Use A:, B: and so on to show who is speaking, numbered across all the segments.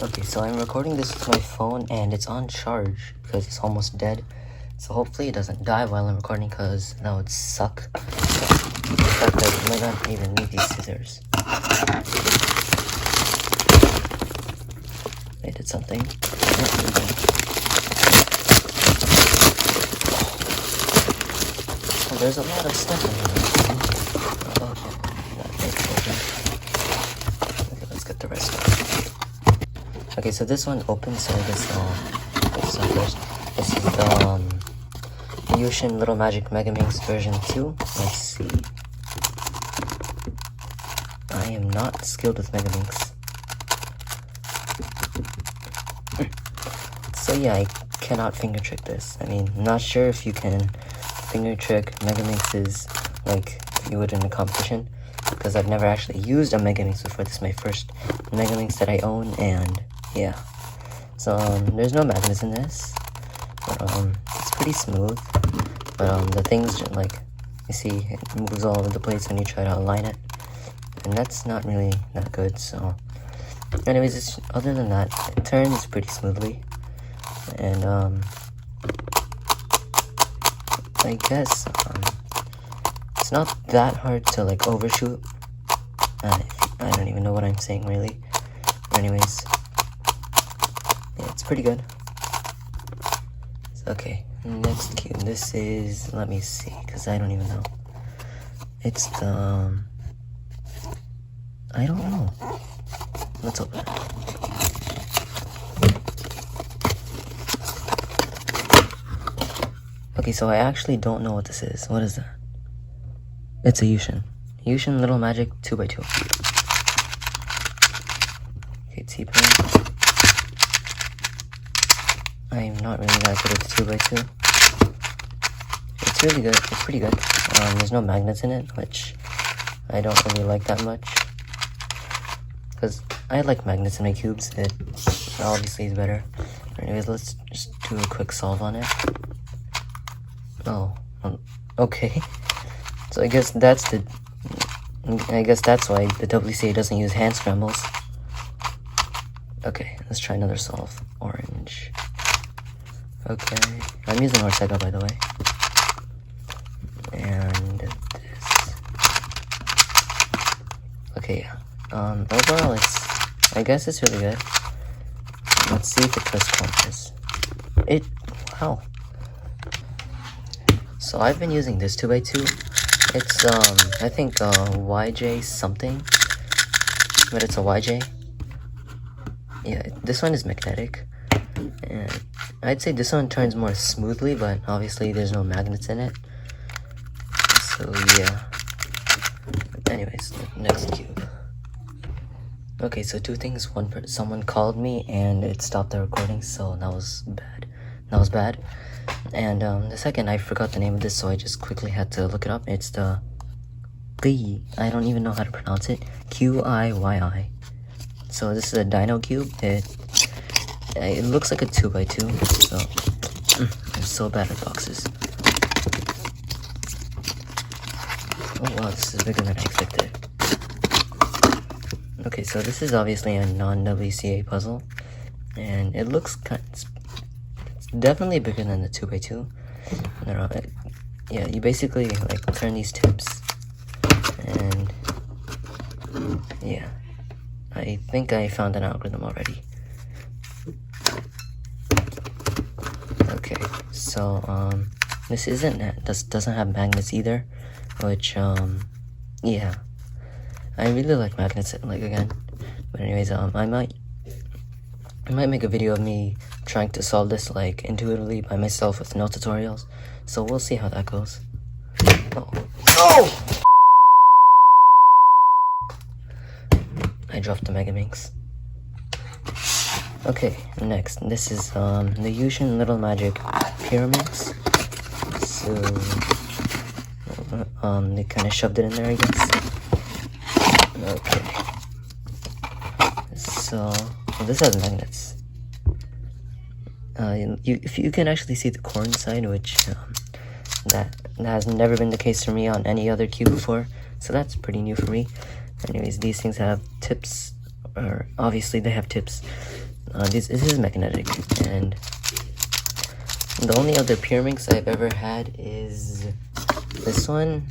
A: Okay, so I'm recording this with my phone and it's on charge because it's almost dead. So hopefully it doesn't die while I'm recording because that would suck. The fact that I might not even need these scissors. I did something. Oh, there's a lot of stuff in here. Okay, let's get the rest out. Okay, so this one opens, so I guess I'll put this on first. This is the YuXin Little Magic Megaminx version 2. Let's see. I am not skilled with Megaminx. So yeah, I cannot finger trick this. I mean, I'm not sure if you can finger trick Megaminxes like you would in a competition, because I've never actually used a Megaminx before. This is my first Megaminx that I own, and yeah. So there's no magnets in this, but it's pretty smooth. But the things, like, you see, it moves all over the place when you try to align it, and that's not really that good. So anyways, other than that, it turns pretty smoothly, and I guess it's not that hard to like overshoot. I don't even know what I'm saying really. But anyways, yeah, it's pretty good. Okay, next cube. This is, let me see, because I don't even know. It's the, I don't know. Let's open it. Okay, so I actually don't know what this is. What is that? It's a YuXin. YuXin Little Magic 2x2. Okay, T-pin. I am not really that good at the 2x2. It's really good. It's pretty good. There's no magnets in it, which I don't really like that much, because I like magnets in my cubes. It obviously is better. Anyways, let's just do a quick solve on it. Oh, okay. So I guess that's why the WCA doesn't use hand scrambles. Okay, let's try another solve. Orange. Okay, I'm using Ortega, by the way. And this. Okay, yeah. Overall, I guess it's really good. Let's see if it twists corners. Wow. So I've been using this 2x2. It's, I think, YJ something. But it's a YJ. Yeah, this one is magnetic. And I'd say this one turns more smoothly, but obviously there's no magnets in it. So, yeah. Anyways, next cube. Okay, so two things. Someone called me and it stopped the recording, so that was bad. And the second, I forgot the name of this, so I just quickly had to look it up. It's the QiYi. I don't even know how to pronounce it. QiYi. So this is a Dino cube. It looks like a 2x2. So I'm so bad at boxes. Oh wow, this is bigger than I expected. Okay, so this is obviously a non-WCA puzzle, and it looks it's definitely bigger than the 2x2. Yeah, you basically like turn these tips, and yeah, I think I found an algorithm already. Okay, so this doesn't have magnets either, which yeah, I really like magnets, like, again. But anyways, I might make a video of me trying to solve this like intuitively by myself with no tutorials, so we'll see how that goes. Oh! I dropped the Megaminx. Okay, next, this is the YuXin Little Magic Pyraminx. So they kind of shoved it in there, I guess. Okay, so this has magnets. If you can actually see the core inside, which that has never been the case for me on any other cube before, so that's pretty new for me. Anyways, these things have tips, or obviously they have tips, this is magnetic, and the only other Pyraminx I've ever had is this one.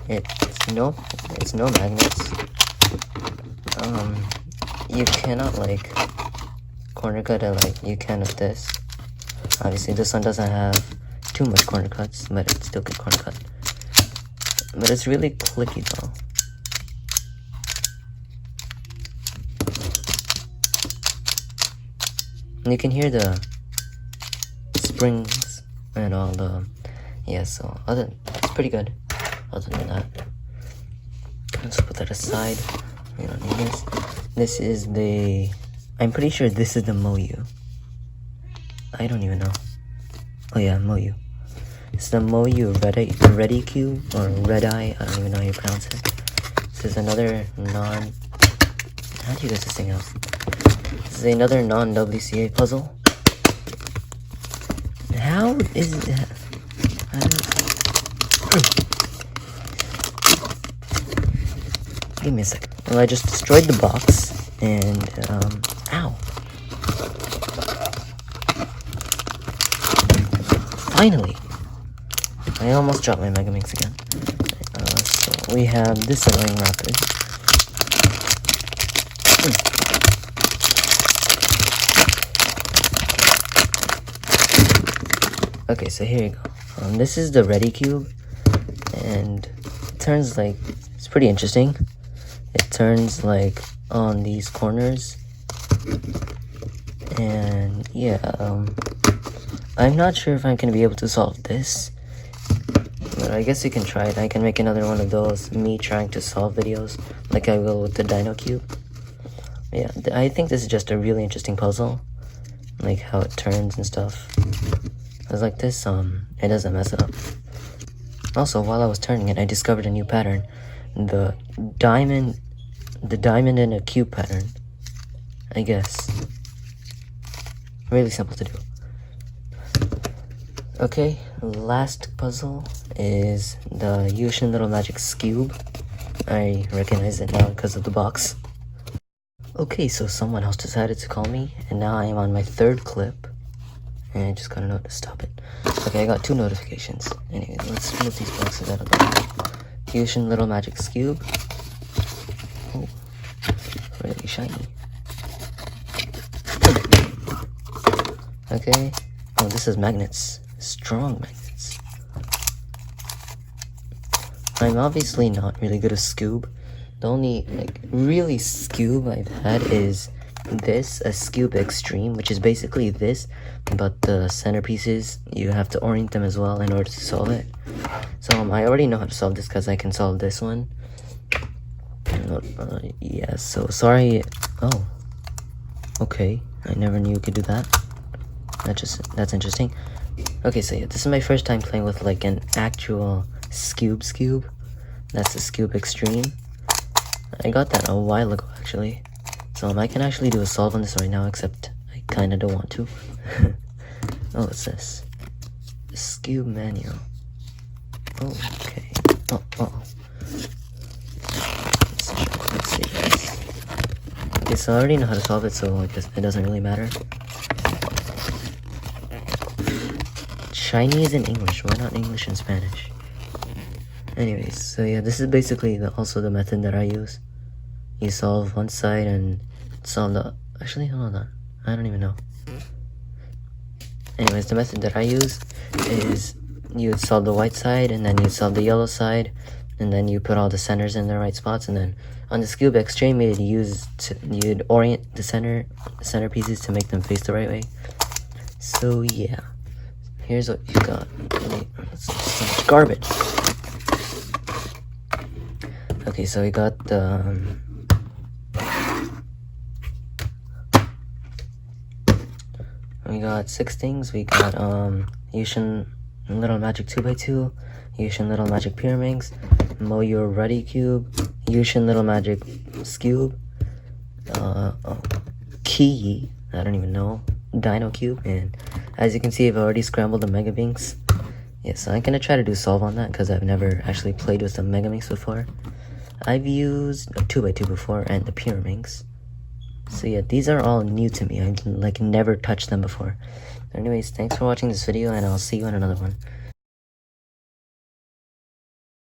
A: It's no magnets. You cannot like corner cut it like you can with this. Obviously, this one doesn't have too much corner cuts, but it still can corner cut. But it's really clicky though. And you can hear the springs and all the, yeah, so it's pretty good. Other than that, let's put that aside. We don't need this. This is I'm pretty sure this is the MoYu. I don't even know. Oh yeah, MoYu. It's the MoYu Redi Cube, or Redi, I don't even know how you pronounce it. This is another how do you guys this thing out? This is another non-WCA puzzle. How is that? Give me a second. Well, I just destroyed the box, and, ow. Finally! I almost dropped my Megaminx again. So we have this annoying rapid. Okay, so here you go. This is the Redi Cube, and it turns like, it's pretty interesting. It turns like on these corners, and yeah, I'm not sure if I'm gonna be able to solve this, but I guess you can try it. I can make another one of those me trying to solve videos like I will with the Dino Cube. Yeah, I think this is just a really interesting puzzle, like how it turns and stuff. I was like this, it doesn't mess it up. Also, while I was turning it, I discovered a new pattern. The diamond in a cube pattern, I guess. Really simple to do. Okay, last puzzle is the YuXin Little Magic Skewb. I recognize it now because of the box. Okay, so someone else decided to call me, and now I am on my third clip. And I just got a note to stop it. Okay, I got 2 notifications. Anyway, let's move these boxes out of the way. YuXin Little Magic Skewb. Oh, really shiny. Okay. Oh, this is magnets. Strong magnets. I'm obviously not really good at Skewb. The only, like, really Skewb I've had is this, a Skewb Extreme, which is basically this, but the centerpieces, you have to orient them as well in order to solve it. So I already know how to solve this because I can solve this one. Yeah, so sorry. Oh, okay, I never knew you could do that. That's interesting. Okay, so yeah, this is my first time playing with like an actual Skewb. That's the Skewb Extreme. I got that a while ago actually. So I can actually do a solve on this right now, except I kinda don't want to. Oh, what's this? The Skewb manual. Oh, okay. Oh. Let's see this. Okay, so I already know how to solve it, so I guess it doesn't really matter. Chinese and English, why not English and Spanish? Anyways, so yeah, this is basically also the method that I use. You solve one side and solve the... Actually, hold on. I don't even know. Anyways, the method that I use is you solve the white side, and then you solve the yellow side, and then you put all the centers in the right spots, and then on the Skewb Extreme, you'd orient the center pieces to make them face the right way. So yeah, here's what you got. That's so much garbage. Okay, so we got the we got 6 things. We got YuXin Little Magic 2x2, YuXin Little Magic Pyraminx, MoYu Redi Cube, YuXin Little Magic Skewb, QiYi, I don't even know, Dino Cube, and as you can see, I've already scrambled the Megaminx. Yeah, so I'm gonna try to do solve on that because I've never actually played with the Megaminx before. I've used a 2x2 before and the Pyraminx. So yeah, these are all new to me. I like never touched them before. Anyways, thanks for watching this video, and I'll see you in another one.